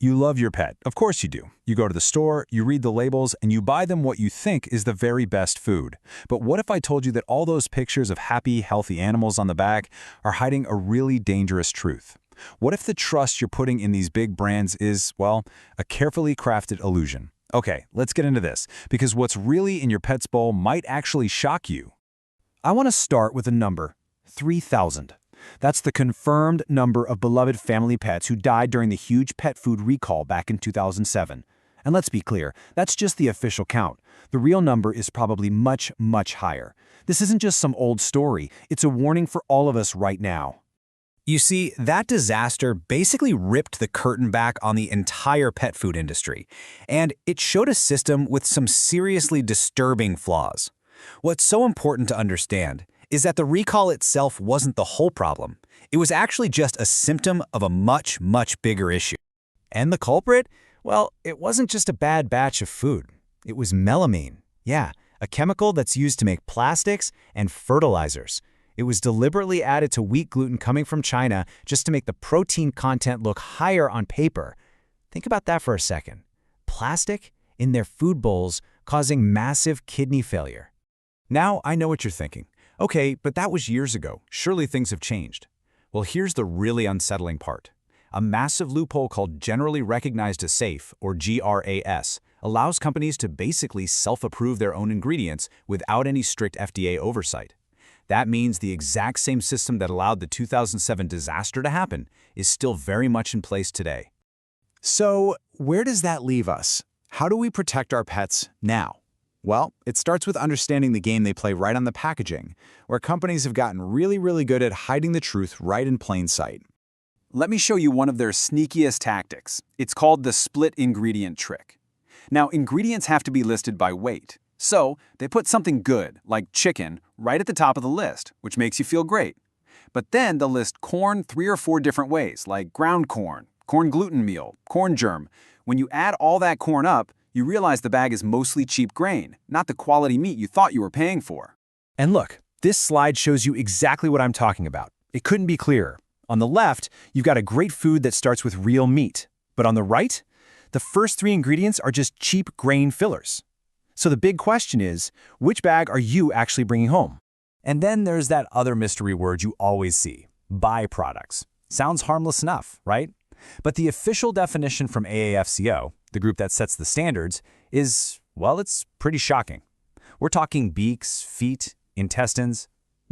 You love your pet, of course you do. You go to the store, you read the labels, and you buy them what you think is the very best food. But what if I told you that all those pictures of happy, healthy animals on the back are hiding a really dangerous truth? What if the trust you're putting in these big brands is, well, a carefully crafted illusion? Okay, let's get into this, because what's really in your pet's bowl might actually shock you. I want to start with a number, 3,000. That's the confirmed number of beloved family pets who died during the huge pet food recall back in 2007. And let's be clear, that's just the official count. The real number is probably much, much higher. This isn't just some old story, it's a warning for all of us right now. You see, that disaster basically ripped the curtain back on the entire pet food industry, and it showed a system with some seriously disturbing flaws. What's so important to understand is that the recall itself wasn't the whole problem. It was actually just a symptom of a much, much bigger issue. And the culprit? Well, it wasn't just a bad batch of food. It was melamine. Yeah, a chemical that's used to make plastics and fertilizers. It was deliberately added to wheat gluten coming from China just to make the protein content look higher on paper. Think about that for a second. Plastic in their food bowls causing massive kidney failure. Now I know what you're thinking. Okay, but that was years ago. Surely things have changed. Well, here's the really unsettling part. A massive loophole called Generally Recognized as Safe, or GRAS, allows companies to basically self-approve their own ingredients without any strict FDA oversight. That means the exact same system that allowed the 2007 disaster to happen is still very much in place today. So, where does that leave us? How do we protect our pets now? Well, it starts with understanding the game they play right on the packaging, where companies have gotten really good at hiding the truth right in plain sight. Let me show you one of their sneakiest tactics. It's called the split ingredient trick. Now, ingredients have to be listed by weight. So, they put something good, like chicken, right at the top of the list, which makes you feel great. But then they'll list corn 3 or 4 different ways, like ground corn, corn gluten meal, corn germ. When you add all that corn up, you realize the bag is mostly cheap grain, not the quality meat you thought you were paying for. And look, this slide shows you exactly what I'm talking about. It couldn't be clearer. On the left, you've got a great food that starts with real meat. But on the right, the first 3 ingredients are just cheap grain fillers. So the big question is, which bag are you actually bringing home? And then there's that other mystery word you always see, byproducts. Sounds harmless enough, right? But the official definition from AAFCO, the group that sets the standards, is, well, it's pretty shocking. We're talking beaks, feet, intestines.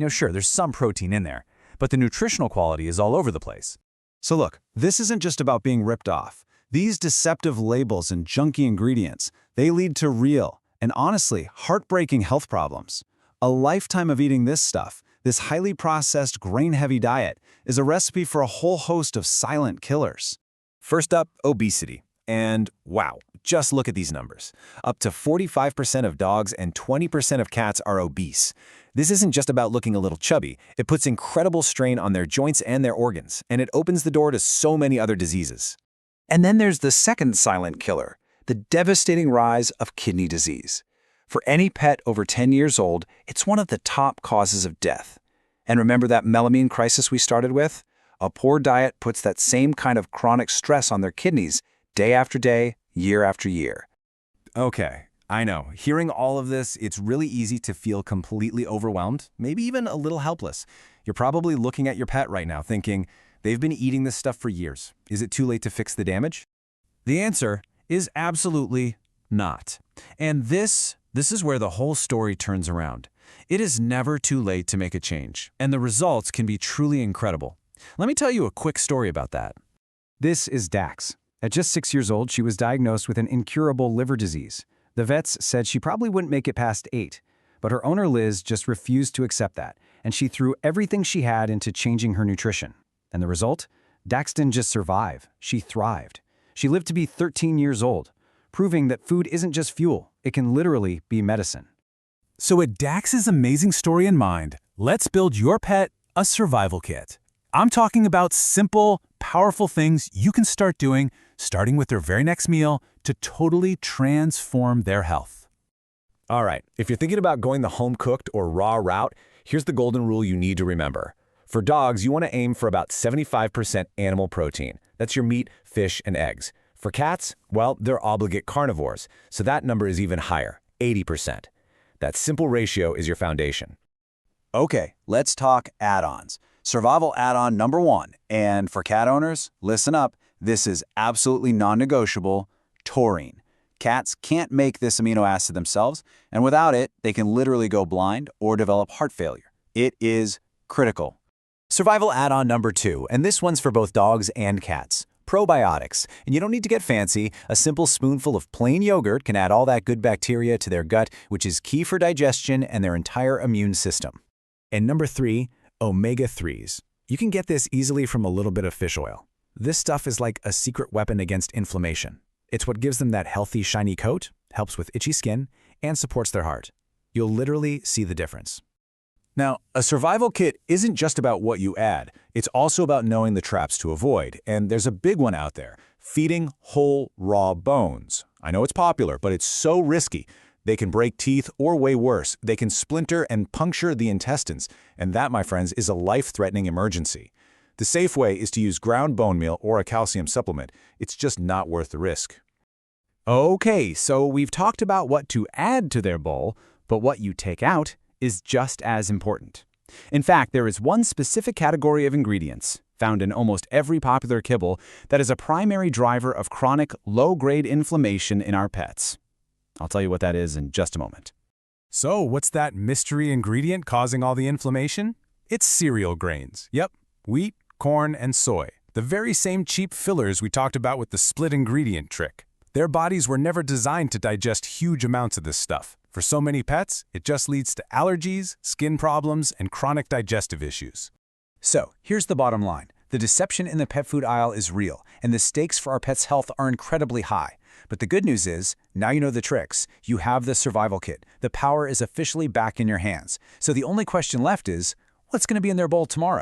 Sure, there's some protein in there, but the nutritional quality is all over the place. So look, this isn't just about being ripped off. These deceptive labels and junky ingredients, they lead to real and honestly heartbreaking health problems. A lifetime of eating this stuff, this highly processed, grain-heavy diet, is a recipe for a whole host of silent killers. First up, obesity. And wow, just look at these numbers. Up to 45% of dogs and 20% of cats are obese. This isn't just about looking a little chubby. It puts incredible strain on their joints and their organs, and it opens the door to so many other diseases. And then there's the second silent killer, the devastating rise of kidney disease. For any pet over 10 years old, it's one of the top causes of death. And remember that melamine crisis we started with? A poor diet puts that same kind of chronic stress on their kidneys day after day, year after year. Okay, I know. Hearing all of this, it's really easy to feel completely overwhelmed, maybe even a little helpless. You're probably looking at your pet right now thinking, they've been eating this stuff for years. Is it too late to fix the damage? The answer is absolutely not. And this is where the whole story turns around. It is never too late to make a change, and the results can be truly incredible. Let me tell you a quick story about that. This is Dax. At just 6 years old, she was diagnosed with an incurable liver disease. The vets said she probably wouldn't make it past 8, but her owner Liz just refused to accept that, and she threw everything she had into changing her nutrition. And the result? Dax didn't just survive, she thrived. She lived to be 13 years old, proving that food isn't just fuel, it can literally be medicine. So with Dax's amazing story in mind, let's build your pet a survival kit. I'm talking about simple, powerful things you can start doing, starting with their very next meal, to totally transform their health. All right, if you're thinking about going the home-cooked or raw route, here's the golden rule you need to remember. For dogs, you want to aim for about 75% animal protein. That's your meat, fish, and eggs. For cats, well, they're obligate carnivores, so that number is even higher, 80%. That simple ratio is your foundation. Okay, let's talk add-ons. Survival add-on number 1, and for cat owners, listen up, this is absolutely non-negotiable, taurine. Cats can't make this amino acid themselves, and without it, they can literally go blind or develop heart failure. It is critical. Survival add-on number 2, and this one's for both dogs and cats. Probiotics. And you don't need to get fancy. A simple spoonful of plain yogurt can add all that good bacteria to their gut, which is key for digestion and their entire immune system. And number 3, omega-3s. You can get this easily from a little bit of fish oil. This stuff is like a secret weapon against inflammation. It's what gives them that healthy, shiny coat, helps with itchy skin, and supports their heart. You'll literally see the difference. Now, a survival kit isn't just about what you add. It's also about knowing the traps to avoid. And there's a big one out there, feeding whole, raw bones. I know it's popular, but it's so risky. They can break teeth or, way worse, they can splinter and puncture the intestines. And that, my friends, is a life-threatening emergency. The safe way is to use ground bone meal or a calcium supplement. It's just not worth the risk. Okay, so we've talked about what to add to their bowl, but what you take out is just as important. In fact, there is one specific category of ingredients, found in almost every popular kibble, that is a primary driver of chronic, low-grade inflammation in our pets. I'll tell you what that is in just a moment. So, what's that mystery ingredient causing all the inflammation? It's cereal grains. Yep, wheat, corn, and soy. The very same cheap fillers we talked about with the split ingredient trick. Their bodies were never designed to digest huge amounts of this stuff. For so many pets, it just leads to allergies, skin problems, and chronic digestive issues. So, here's the bottom line. The deception in the pet food aisle is real, and the stakes for our pets' health are incredibly high. But the good news is, now you know the tricks. You have the survival kit. The power is officially back in your hands. So the only question left is, what's going to be in their bowl tomorrow?